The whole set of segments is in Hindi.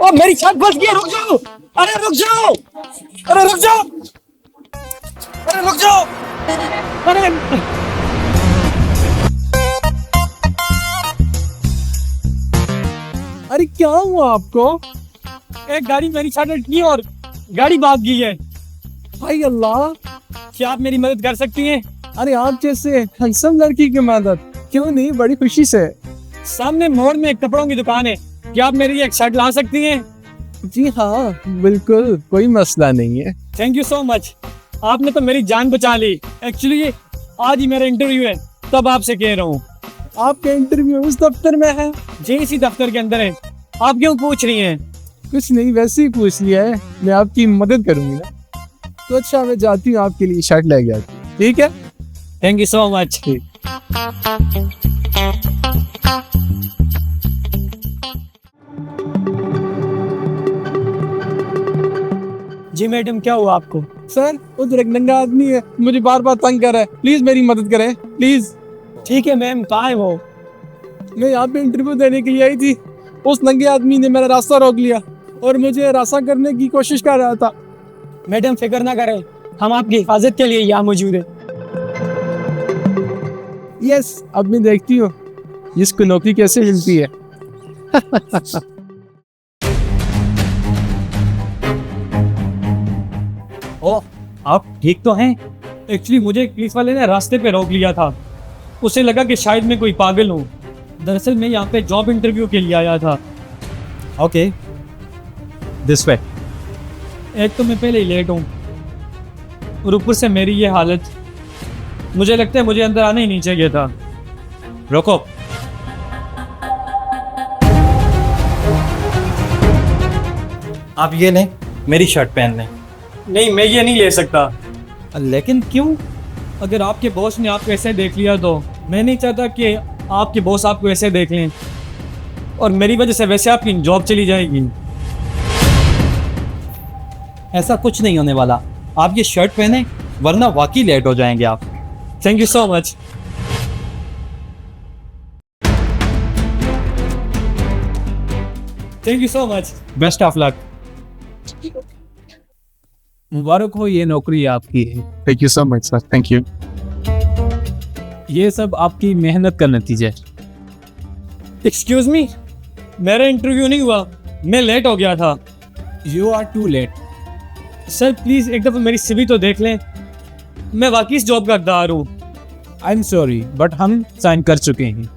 ओ मेरी छत फंस गई, रुक जाओ। अरे रुक जाओ, अरे रुक जाओ, अरे रुक जाओ, अरे अरे क्या हुआ आपको? एक गाड़ी मेरी छत अटकी और गाड़ी भाग गई है। हाय अल्लाह। क्या आप मेरी मदद कर सकती हैं? अरे आप जैसे हैंडसम लड़की की मदद क्यों नहीं, बड़ी खुशी से। सामने मोड़ में एक कपड़ों की दुकान है, क्या आप मेरी एक शर्ट ला सकती हैं? जी हाँ बिल्कुल, कोई मसला नहीं है। थैंक यू सो मच, आपने तो मेरी जान बचा ली। एक्चुअली आज ही मेरा इंटरव्यू है, तब आपसे कह रहा हूँ। आपका इंटरव्यू उस दफ्तर में है? जी इसी दफ्तर के अंदर है। आप क्यों पूछ रही हैं? कुछ नहीं, वैसे ही पूछ लिया है, मैं आपकी मदद करूंगी ना। तो अच्छा मैं जाती हूँ, आपके लिए शर्ट लेके आती हूँ, ठीक है? Thank you so much. जी मैडम, क्या हुआ आपको? सर उधर एक नंगा आदमी है, मुझे बार बार तंग कर रहा है, प्लीज मेरी मदद करें प्लीज। ठीक है मैम, कहाँ है वो? मैं यहाँ पे इंटरव्यू देने के लिए आई थी, उस नंगे आदमी ने मेरा रास्ता रोक लिया और मुझे हरासा करने की कोशिश कर रहा था। मैडम फिक्र ना करें, हम आपकी हिफाजत के लिए यहाँ मौजूद है। यस, अब मैं देखती हूँ इसको नौकरी कैसे मिलती है। ओह, आप ठीक तो हैं? एक्चुअली मुझे एक पुलिस वाले ने रास्ते पे रोक लिया था, उसे लगा कि शायद मैं कोई पागल हूँ। दरअसल मैं यहाँ पे जॉब इंटरव्यू के लिए आया था। Okay, this way. एक तो मैं पहले ही लेट हूँ और ऊपर से मेरी ये हालत, मुझे लगता है मुझे अंदर आना ही नहीं चाहिए था। रोको। आप ये लें, मेरी शर्ट पहन लें। नहीं, मैं ये नहीं ले सकता। लेकिन क्यों? अगर आपके बॉस ने आपको ऐसे देख लिया तो मैं नहीं चाहता कि आपके बॉस आपको ऐसे देख लें और मेरी वजह से वैसे आपकी जॉब चली जाएगी। ऐसा कुछ नहीं होने वाला, आप ये शर्ट पहने वरना वाकई लेट हो जाएंगे आप। Thank you so much. Thank you so much. Best of luck. मुबारक हो, ये नौकरी आपकी है। Thank you so much, sir. Thank you. ये सब आपकी मेहनत का नतीजा है। एक्सक्यूज मी, मेरा इंटरव्यू नहीं हुआ, मैं लेट हो गया था। You are too late. Sir please एक दफा मेरी सीवी तो देख लें, मैं वाकई इस जॉब का हकदार हूँ। आई एम सॉरी बट हम साइन कर चुके हैं।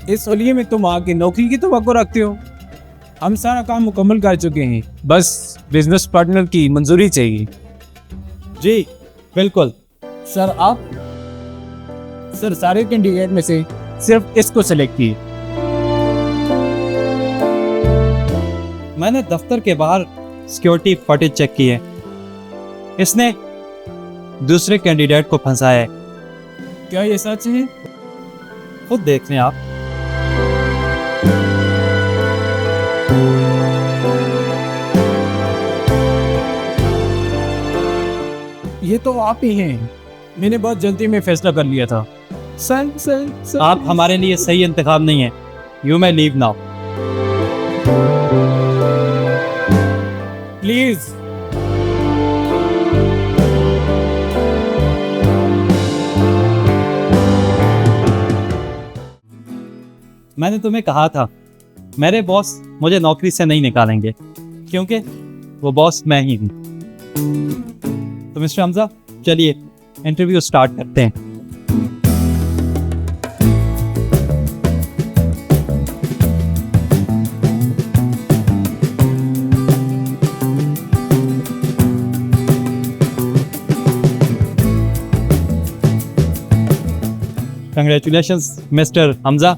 इस होलिये में तुम आके नौकरी की तवक्को रखते हो? हम सारा काम मुकम्मल कर चुके हैं, बस बिजनेस पार्टनर की मंजूरी चाहिए। जी बिल्कुल। सर आप? सर सारे कैंडिडेट में से सिर्फ इसको सेलेक्ट किए। मैंने दफ्तर के बाहर सिक्योरिटी फुटेज चेक की है, इसने दूसरे कैंडिडेट को फंसाया है। क्या ये सच है? खुद देख लें आप। ये तो आप ही हैं, मैंने बहुत जल्दी में फैसला कर लिया था। सर आप हमारे लिए सही इंतखाब नहीं है। You may leave now. Please. मैंने तुम्हें कहा था मेरे बॉस मुझे नौकरी से नहीं निकालेंगे, क्योंकि वो बॉस मैं ही हूं। तो मिस्टर हमजा, चलिए इंटरव्यू स्टार्ट करते हैं। Congratulations mister Hamza,